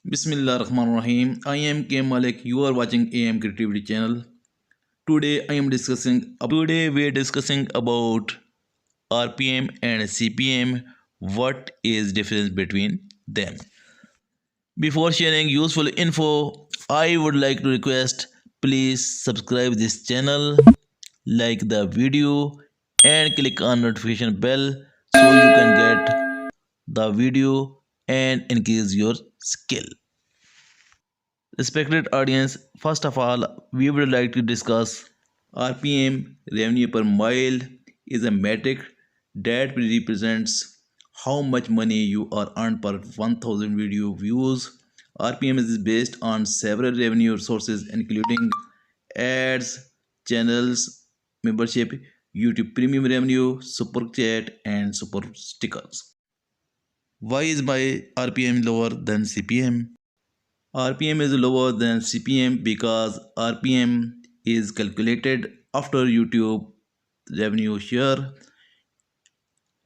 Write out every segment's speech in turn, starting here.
Bismillah Rahman Rahim. I am K Malik. You are watching AM Creativity channel. Today we are discussing about RPM and CPM. What is difference between them? Before sharing useful info, I would like to request please subscribe this channel, like the video and click on notification bell so you can get the video and increase your skill. Respected audience, first of all, we would like to discuss RPM, revenue per mile, is a metric that represents how much money you are earned per 1000 video views. RPM is based on several revenue sources including ads, channels, membership, YouTube premium revenue, super chat, and super stickers. Why is my RPM lower than CPM? RPM is lower than CPM because RPM is calculated after YouTube revenue share.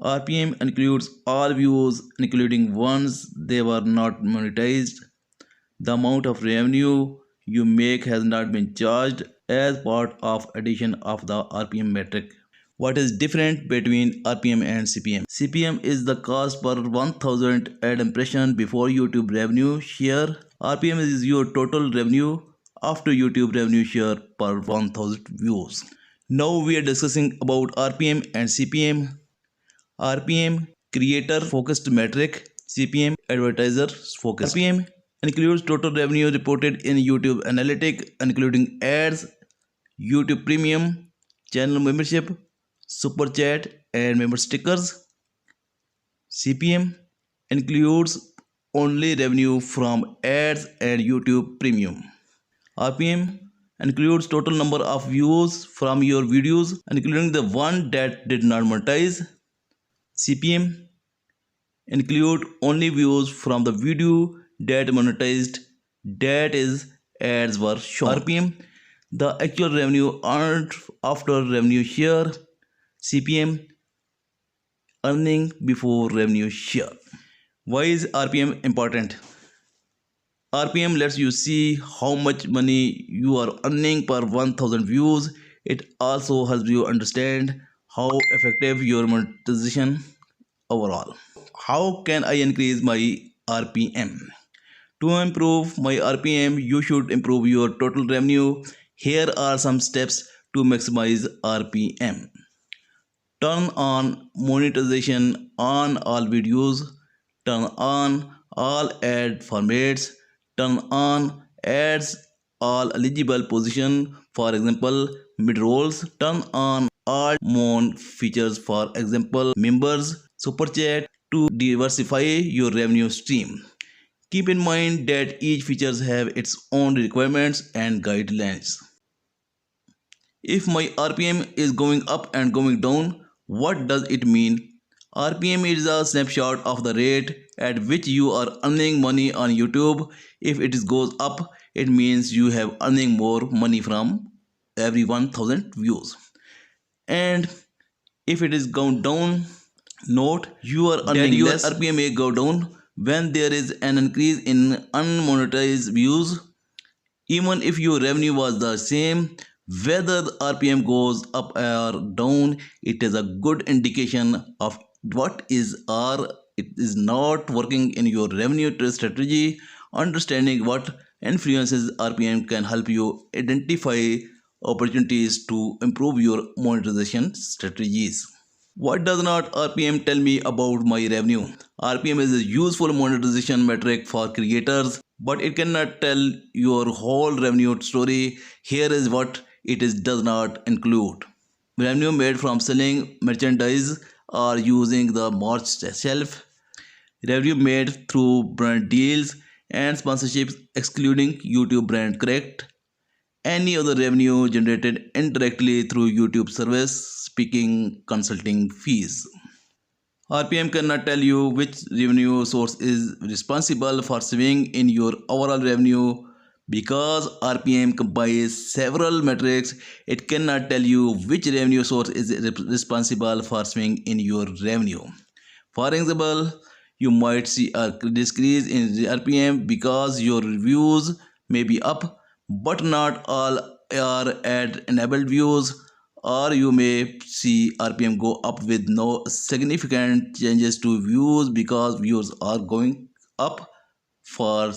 RPM includes all views, including ones they were not monetized. The amount of revenue you make has not been charged as part of addition of the RPM metric. What is different between RPM and CPM? CPM is the cost per 1000 ad impression before YouTube revenue share. RPM is your total revenue after YouTube revenue share per 1000 views. Now we are discussing about RPM and CPM. RPM creator focused metric, CPM advertiser focused. RPM includes total revenue reported in YouTube Analytics including ads, YouTube Premium, channel membership, super chat and member stickers. CPM includes only revenue from ads and YouTube Premium. RPM includes total number of views from your videos including the one that did not monetize. CPM include only views from the video that monetized, that is ads were shown. RPM the actual revenue earned after revenue share. CPM earning before revenue share. Why is RPM important? RPM lets you see how much money you are earning per 1000 views. It also helps you understand how effective your monetization overall. How can I increase my RPM? To improve my RPM, you should improve your total revenue. Here are some steps to maximize RPM. Turn on monetization on all videos. Turn on all ad formats. Turn on ads all eligible position, for example mid-rolls. Turn on all mon features, for example members, super chat, to diversify your revenue stream. Keep in mind that each feature have its own requirements and guidelines. If my RPM is going up and going down, what does it mean? RPM is a snapshot of the rate at which you are earning money on YouTube. If it goes up, it means you have earning more money from every 1000 views. And if it is gone down, note you are earning your less. RPM may go down when there is an increase in unmonetized views. Even if your revenue was the same, whether the RPM goes up or down, it is a good indication of what is or it is not working in your revenue strategy. Understanding what influences RPM can help you identify opportunities to improve your monetization strategies. What does not RPM tell me about my revenue? RPM is a useful monetization metric for creators, but it cannot tell your whole revenue story. Here is what it does not include. Revenue made from selling merchandise or using the merch shelf. Revenue made through brand deals and sponsorships excluding YouTube brand correct. Any other revenue generated indirectly through YouTube service, speaking, consulting fees. RPM cannot tell you which revenue source is responsible for swing in your overall revenue. Because RPM combines several metrics, it cannot tell you which revenue source is responsible for swing in your revenue. For example, You might see a decrease in RPM because your views may be up, but not all are at enabled views, or you may see RPM go up with no significant changes to views because views are going up for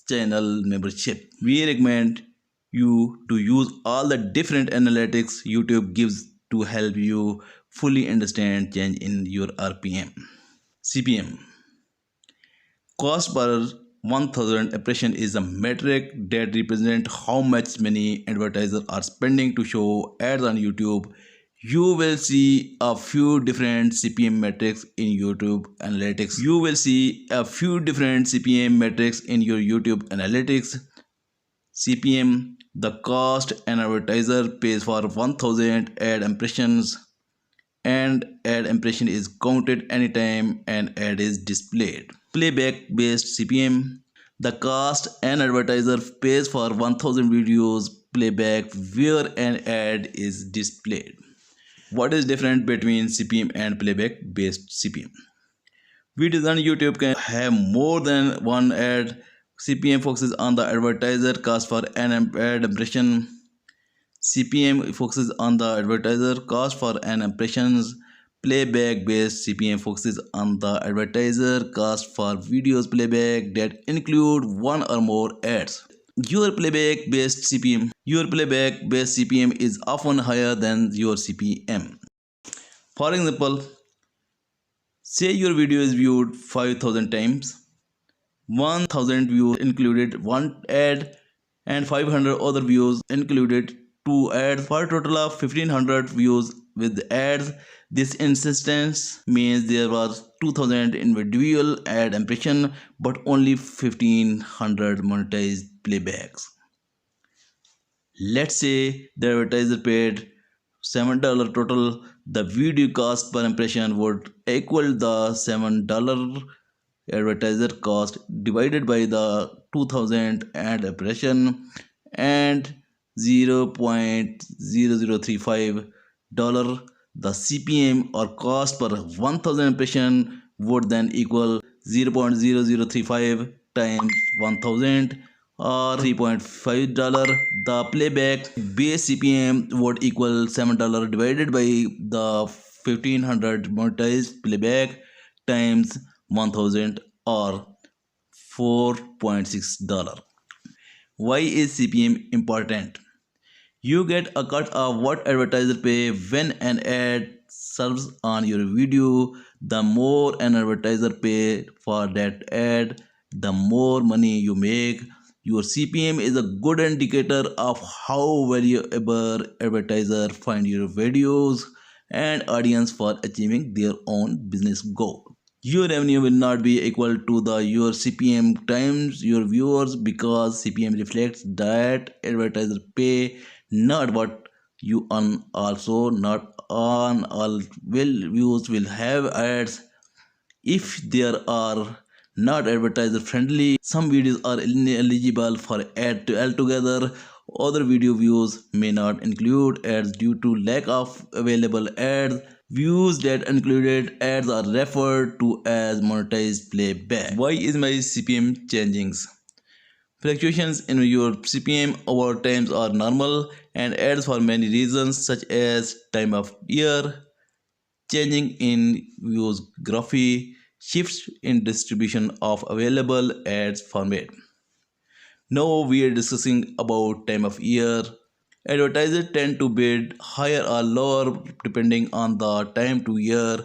channel membership. We recommend you to use all the different analytics YouTube gives to help you fully understand change in your RPM. CPM, cost per 1000 impression, is a metric that represents how much money advertisers are spending to show ads on YouTube. You will see a few different CPM metrics in YouTube Analytics. You will see a few different CPM metrics in your YouTube Analytics. CPM, the cost an advertiser pays for 1000 ad impressions, and ad impression is counted anytime an ad is displayed. Playback based CPM, the cost an advertiser pays for 1000 videos playback where an ad is displayed. What is different between CPM and playback based CPM? Videos on YouTube can have more than one ad. CPM focuses on the advertiser cost for an ad impression. CPM focuses on the advertiser cost for an impressions. Playback based CPM focuses on the advertiser cost for videos playback that include one or more ads. Your playback based CPM is often higher than your CPM. For example, say your video is viewed 5000 times. 1000 views included one ad and 500 other views included two ads, for a total of 1500 views with ads. This instance means there was 2000 individual ad impression but only 1500 monetized playbacks. Let's say the advertiser paid $7 total. The video cost per impression would equal the $7 advertiser cost divided by the 2000 ad impression and $0.0035. The CPM or cost per 1000 impression would then equal 0.0035 times 1000 or $3.5. The playback base CPM would equal $7 divided by the 1500 monetized playback times 1000 or $4.6. Why is CPM important? You get a cut of what advertisers pay when an ad serves on your video. The more an advertiser pay for that ad, the more money you make. Your CPM is a good indicator of how valuable advertisers find your videos and audience for achieving their own business goal. Your revenue will not be equal to the your CPM times your viewers because CPM reflects that advertiser pay, not what you earn. Also, not on all will views will have ads. If there are not advertiser friendly, some videos are ineligible for ad to altogether. Other video views may not include ads due to lack of available ads. Views that included ads are referred to as monetized playback. Why is my CPM changing? Fluctuations in your CPM over time are normal and ads for many reasons such as time of year, changing in geography, shifts in distribution of available ads format. Now we are discussing about time of year. Advertisers tend to bid higher or lower depending on the time to year.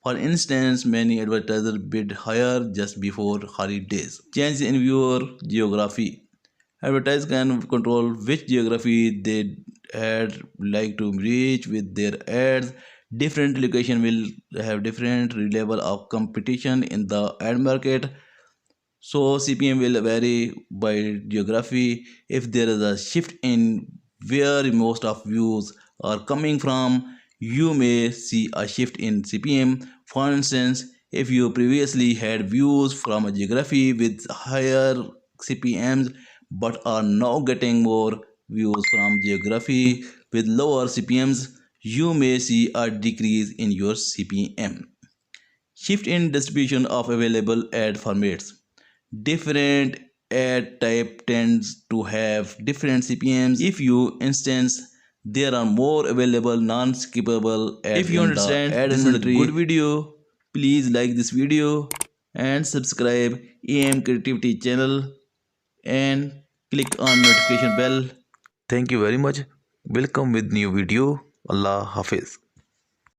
For instance, many advertisers bid higher just before holidays. Change in viewer geography. Advertisers can control which geography they had like to reach with their ads. Different location will have different level of competition in the ad market. So CPM will vary by geography. If there is a shift in where most of views are coming from, you may see a shift in CPM. For instance, if you previously had views from a geography with higher CPMs but are now getting more views from geography with lower CPMs, you may see a decrease in your CPM. Shift in distribution of available ad formats. Different ad type tends to have different CPMs. If you instance there are more available non-skippable ads. If you understand ad this industry, is a good video, please like this video and subscribe AM Creativity channel and click on notification bell. Thank you very much. Welcome with new video. Allah Hafiz.